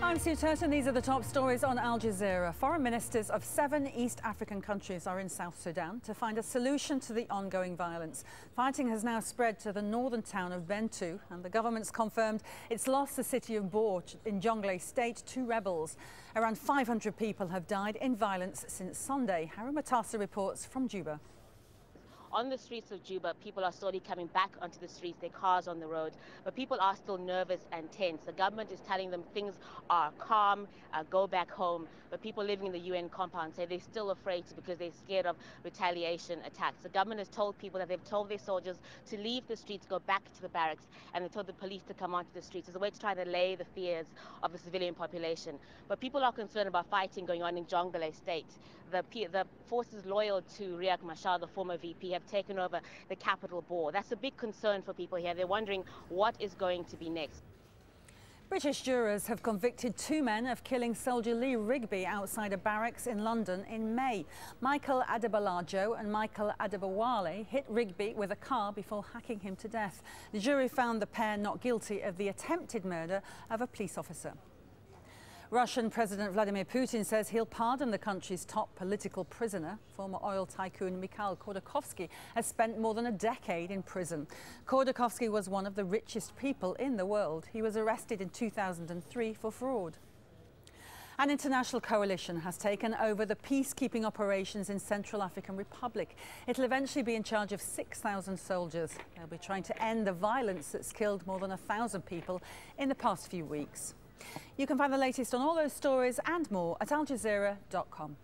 I'm Sue Turton. These are the top stories on Al Jazeera. Foreign ministers of 7 East African countries are in South Sudan to find a solution to the ongoing violence. Fighting has now spread to the northern town of Bentiu, and the government's confirmed it's lost the city of Bor in Jonglei State to rebels. Around 500 people have died in violence since Sunday. Harry Matassa reports from Juba. On the streets of Juba, people are slowly coming back onto the streets, their cars on the road, but people are still nervous and tense. The government is telling them things are calm, go back home, but people living in the UN compound say they're still afraid because they're scared of retaliation attacks. The government has told people that they've told their soldiers to leave the streets, go back to the barracks, and they told the police to come onto the streets as a way to try to allay the fears of the civilian population. But people are concerned about fighting going on in Jonglei State. The forces loyal to Riek Machar, the former VP, have taken over the capital, Bor. That's a big concern for people here. They're wondering what is going to be next. British jurors have convicted 2 men of killing soldier Lee Rigby outside a barracks in London in May. Michael Adebolajo and Michael Adebowale hit Rigby with a car before hacking him to death. The jury found the pair not guilty of the attempted murder of a police officer. Russian President Vladimir Putin says he'll pardon the country's top political prisoner. Former oil tycoon Mikhail Khodorkovsky has spent more than a decade in prison. Khodorkovsky was one of the richest people in the world. He was arrested in 2003 for fraud. An international coalition has taken over the peacekeeping operations in Central African Republic. It'll eventually be in charge of 6,000 soldiers. They'll be trying to end the violence that's killed more than 1,000 people in the past few weeks. You can find the latest on all those stories and more at aljazeera.com.